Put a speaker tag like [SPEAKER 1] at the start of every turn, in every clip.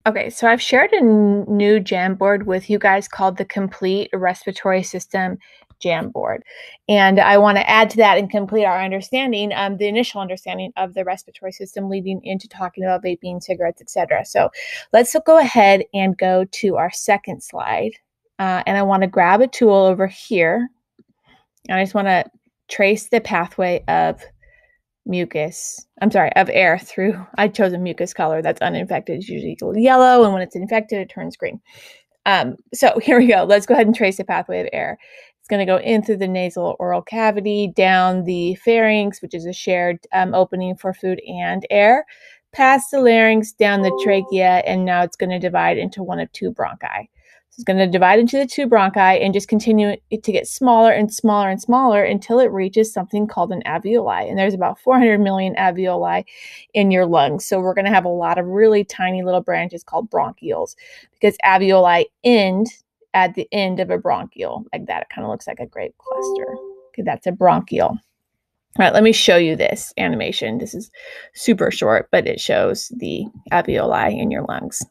[SPEAKER 1] Okay, so I've shared a new Jamboard with you guys called the Complete Respiratory System Jamboard. And I want to add to that and complete our understanding, the initial understanding of the respiratory system leading into talking about vaping, cigarettes, etc. So let's go ahead and go to our second slide. And I want to grab a tool over here. And I just want to trace the pathway of air through, I chose a mucus color that's uninfected. It's usually yellow, and when it's infected, it turns green. So here we go. Let's go ahead and trace the pathway of air. It's going to go in through the nasal oral cavity, down the pharynx, which is a shared opening for food and air, past the larynx, down the trachea, and now it's going to divide into one of two bronchi. So it's going to divide into the two bronchi and just continue to get smaller and smaller and smaller until it reaches something called an alveoli. And there's about 400 million alveoli in your lungs. So we're going to have a lot of really tiny little branches called bronchioles, because alveoli end at the end of a bronchiole like that. It kind of looks like a grape cluster. Okay, that's a bronchiole. All right, let me show you this animation. This is super short, but it shows the alveoli in your lungs.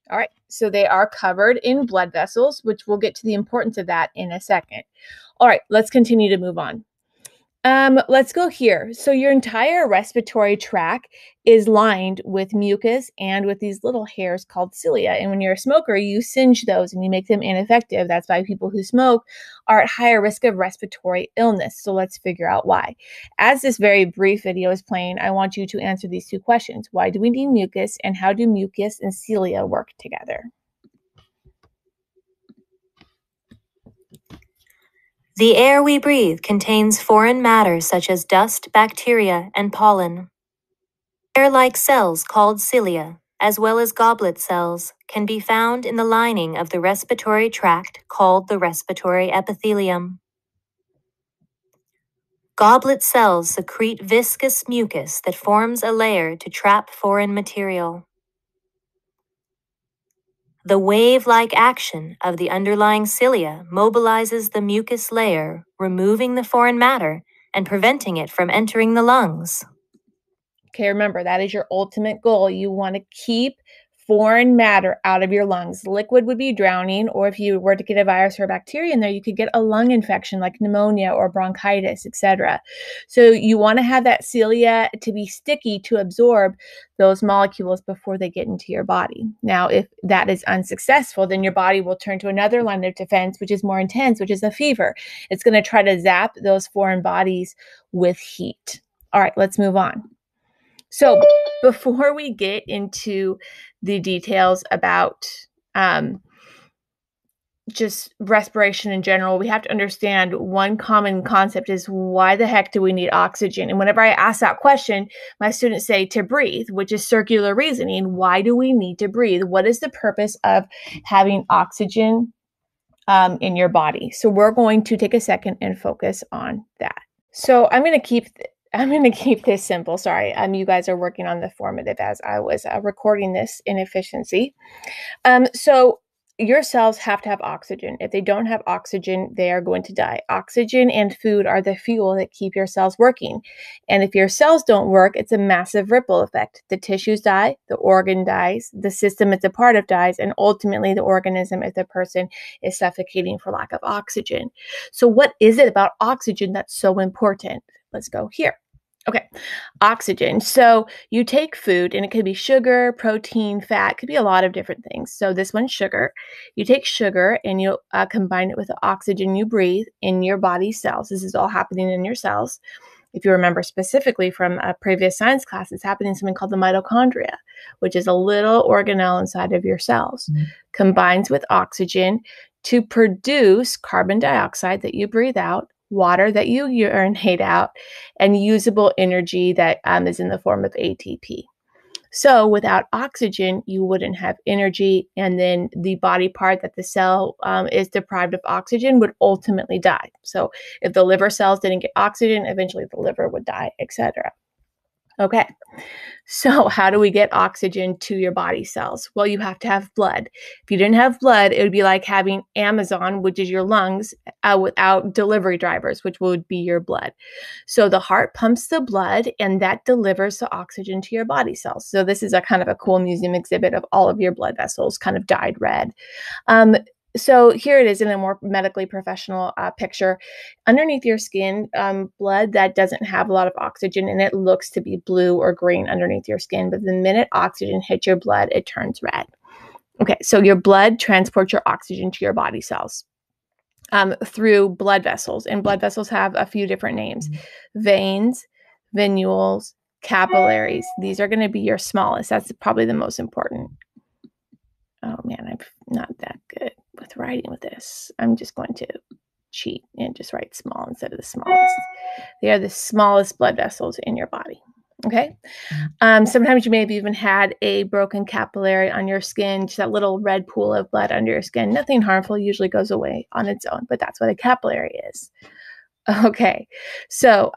[SPEAKER 1] All right, so they are covered in blood vessels, which we'll get to the importance of that in a second. All right, let's continue to move on. Let's go here. So your entire respiratory tract is lined with mucus and with these little hairs called cilia. And when you're a smoker, you singe those and you make them ineffective. That's why people who smoke are at higher risk of respiratory illness. So let's figure out why. As this very brief video is playing, I want you to answer these two questions. Why do we need mucus, and how do mucus and cilia work together?
[SPEAKER 2] The air we breathe contains foreign matter such as dust, bacteria, and pollen. Hair-like cells called cilia, as well as goblet cells, can be found in the lining of the respiratory tract called the respiratory epithelium. Goblet cells secrete viscous mucus that forms a layer to trap foreign material. The wave-like action of the underlying cilia mobilizes the mucus layer, removing the foreign matter and preventing it from entering the lungs.
[SPEAKER 1] Okay, remember, that is your ultimate goal. You want to keep foreign matter out of your lungs. Liquid would be drowning, or if you were to get a virus or a bacteria in there, you could get a lung infection like pneumonia or bronchitis, etc. So you want to have that cilia to be sticky to absorb those molecules before they get into your body. Now, if that is unsuccessful, then your body will turn to another line of defense, which is more intense, which is a fever. It's going to try to zap those foreign bodies with heat. All right, let's move on. So before we get into the details about just respiration in general, we have to understand one common concept is, why the heck do we need oxygen? And whenever I ask that question, my students say to breathe, which is circular reasoning. Why do we need to breathe? What is the purpose of having oxygen in your body? So we're going to take a second and focus on that. So I'm going to keep this simple. Sorry, you guys are working on the formative as I was recording this inefficiency. So your cells have to have oxygen. If they don't have oxygen, they are going to die. Oxygen and food are the fuel that keep your cells working. And if your cells don't work, it's a massive ripple effect. The tissues die, the organ dies, the system it's a part of dies, and ultimately the organism, if the person is suffocating for lack of oxygen. So what is it about oxygen that's so important? Let's go here. Okay, oxygen. So you take food, and it could be sugar, protein, fat. It could be a lot of different things. So this one's sugar. You take sugar and you combine it with the oxygen you breathe in your body cells. This is all happening in your cells. If you remember specifically from a previous science class, it's happening in something called the mitochondria, which is a little organelle inside of your cells. Combines with oxygen to produce carbon dioxide that you breathe out, water that you urinate out, and usable energy that is in the form of ATP. So without oxygen, you wouldn't have energy, and then the body part that the cell is deprived of oxygen would ultimately die. So if the liver cells didn't get oxygen, eventually the liver would die, etc. Okay, so how do we get oxygen to your body cells? Well, you have to have blood. If you didn't have blood, it would be like having Amazon, which is your lungs, without delivery drivers, which would be your blood. So the heart pumps the blood and that delivers the oxygen to your body cells. So this is a kind of a cool museum exhibit of all of your blood vessels kind of dyed red. So here it is in a more medically professional picture. Underneath your skin, blood that doesn't have a lot of oxygen and it looks to be blue or green underneath your skin. But the minute oxygen hits your blood, it turns red. Okay, so your blood transports your oxygen to your body cells through blood vessels. And blood vessels have a few different names: veins, venules, capillaries. These are going to be your smallest. That's probably the most important. Oh man, I'm not that good with writing with this. I'm just going to cheat and just write small instead of the smallest. They are the smallest blood vessels in your body. Okay. Sometimes you may have even had a broken capillary on your skin, just that little red pool of blood under your skin. Nothing harmful, usually goes away on its own, but that's what a capillary is. Okay, so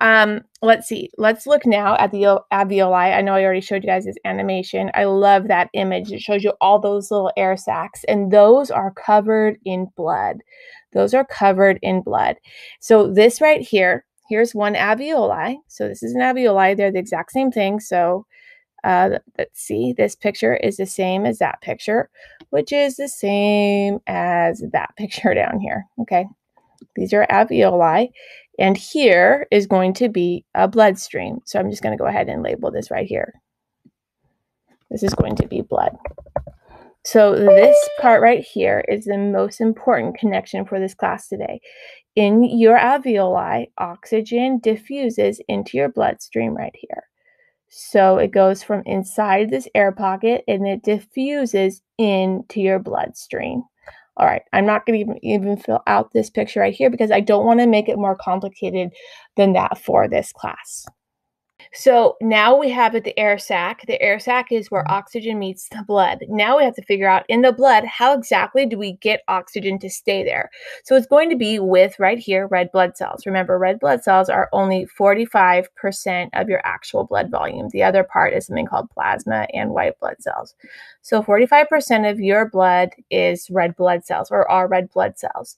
[SPEAKER 1] let's see. Let's look now at the alveoli. I know I already showed you guys this animation. I love that image. It shows you all those little air sacs, and those are covered in blood. Those are covered in blood. So this right here, here's one alveoli. So this is an alveoli. They're the exact same thing. So let's see. This picture is the same as that picture, which is the same as that picture down here. Okay. These are alveoli, and here is going to be a bloodstream. So I'm just going to go ahead and label this right here. This is going to be blood. So this part right here is the most important connection for this class today. In your alveoli, oxygen diffuses into your bloodstream right here. So it goes from inside this air pocket and it diffuses into your bloodstream. All right, I'm not going to even fill out this picture right here because I don't want to make it more complicated than that for this class. So now we have the air sac. The air sac is where oxygen meets the blood. Now we have to figure out in the blood, how exactly do we get oxygen to stay there? So it's going to be with, right here, red blood cells. Remember, red blood cells are only 45% of your actual blood volume. The other part is something called plasma and white blood cells. So 45% of your blood is red blood cells, or are red blood cells.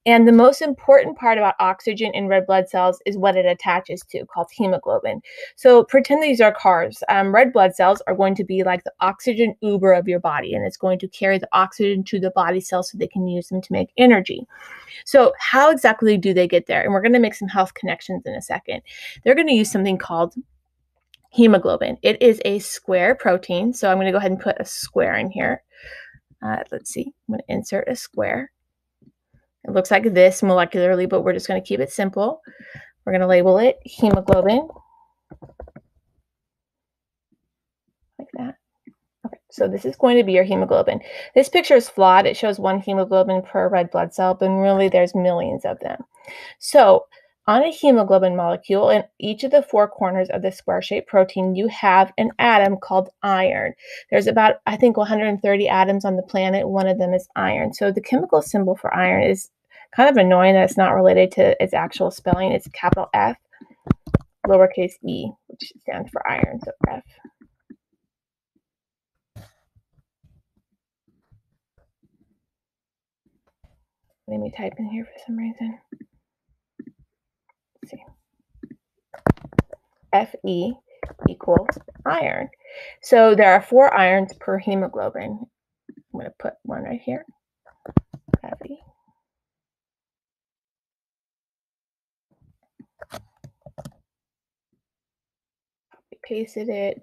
[SPEAKER 1] And the most important part about oxygen in red blood cells is what it attaches to, called hemoglobin. So pretend these are cars. Red blood cells are going to be like the oxygen Uber of your body, and it's going to carry the oxygen to the body cells so they can use them to make energy. So how exactly do they get there? And we're going to make some health connections in a second. They're going to use something called hemoglobin. It is a square protein. So I'm going to go ahead and put a square in here. Let's see. I'm going to insert a square. It looks like this molecularly, but we're just going to keep it simple. We're going to label it hemoglobin. Like that. Okay, so this is going to be your hemoglobin. This picture is flawed. It shows one hemoglobin per red blood cell, but really there's millions of them. So on a hemoglobin molecule, in each of the four corners of the square-shaped protein, you have an atom called iron. There's about, I think, 130 atoms on the planet. One of them is iron. So the chemical symbol for iron is kind of annoying that it's not related to its actual spelling. It's capital F, lowercase e, which stands for iron, so F. Let me type in here for some reason. Let's see. Fe equals iron. So there are 4 irons per hemoglobin. I'm going to put one right here. Fe. Pasted it.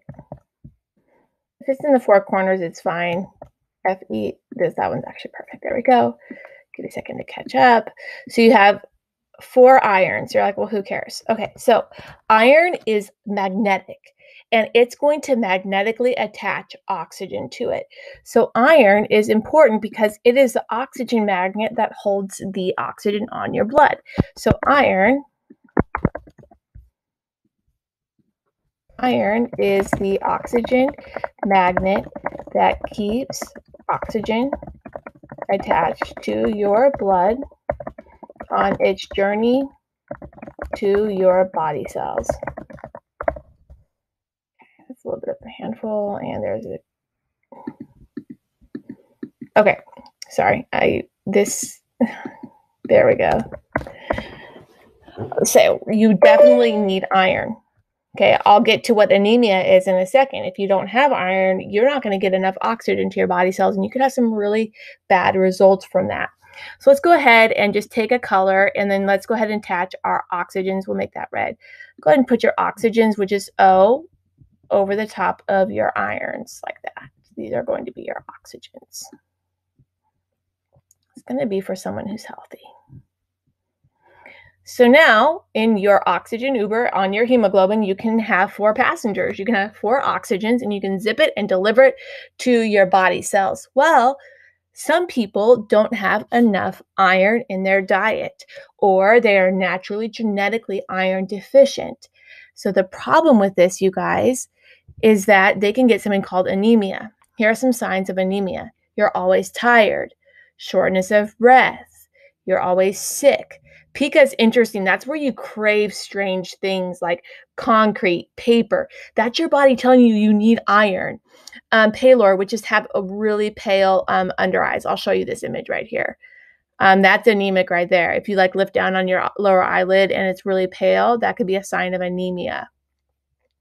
[SPEAKER 1] If it's in the 4 corners, it's fine. Fe, that one's actually perfect. There we go. Give me a second to catch up. So you have 4 irons. You're like, well, who cares? Okay, so iron is magnetic, and it's going to magnetically attach oxygen to it. So iron is important because it is the oxygen magnet that holds the oxygen on your blood. So iron is the oxygen magnet that keeps oxygen attached to your blood on its journey to your body cells. careful. And there's a, okay, sorry, there we go. So you definitely need iron. Okay, I'll get to what anemia is in a second. If you don't have iron, you're not going to get enough oxygen to your body cells, and you could have some really bad results from that. So let's go ahead and just take a color, and then let's go ahead and attach our oxygens. We'll make that red. Go ahead and put your oxygens, which is O, over the top of your irons like that. These are going to be your oxygens. It's going to be for someone who's healthy. So now in your oxygen Uber on your hemoglobin, you can have 4 passengers. You can have 4 oxygens, and you can zip it and deliver it to your body cells. Well, some people don't have enough iron in their diet, or they are naturally genetically iron deficient. So the problem with this, you guys, is that they can get something called anemia. Here are some signs of anemia. You're always tired, shortness of breath, you're always sick. Pica is interesting. That's where you crave strange things like concrete, paper. That's your body telling you you need iron. Pallor, which is have a really pale under eyes. I'll show you this image right here. That's anemic right there. If you like lift down on your lower eyelid and it's really pale, that could be a sign of anemia.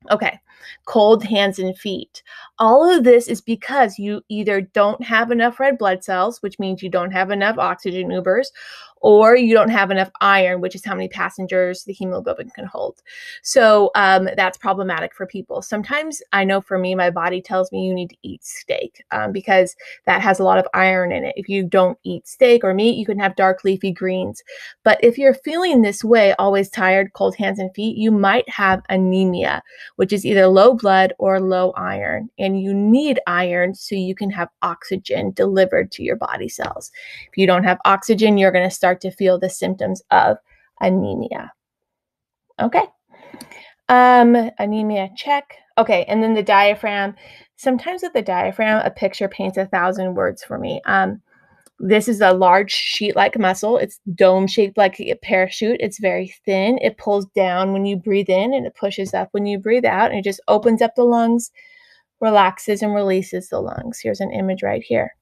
[SPEAKER 1] Okay, cold hands and feet. All of this is because you either don't have enough red blood cells, which means you don't have enough oxygen Ubers, or you don't have enough iron, which is how many passengers the hemoglobin can hold. So that's problematic for people. Sometimes I know for me, my body tells me you need to eat steak because that has a lot of iron in it. If you don't eat steak or meat, you can have dark leafy greens. But if you're feeling this way, always tired, cold hands and feet, you might have anemia, which is either low blood or low iron. And you need iron so you can have oxygen delivered to your body cells. If you don't have oxygen, you're going to start to feel the symptoms of anemia. Okay. Anemia, check. Okay, and then the diaphragm. Sometimes with the diaphragm, a picture paints 1,000 words for me. This is a large sheet-like muscle. It's dome-shaped like a parachute. It's very thin. It pulls down when you breathe in, and it pushes up when you breathe out, and it just opens up the lungs, relaxes and releases the lungs. Here's an image right here.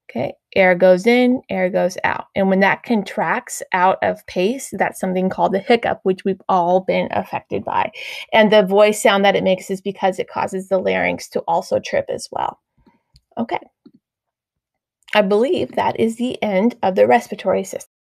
[SPEAKER 1] Okay, air goes in, air goes out. And when that contracts out of pace, that's something called a hiccup, which we've all been affected by. And the voice sound that it makes is because it causes the larynx to also trip as well. Okay. I believe that is the end of the respiratory system.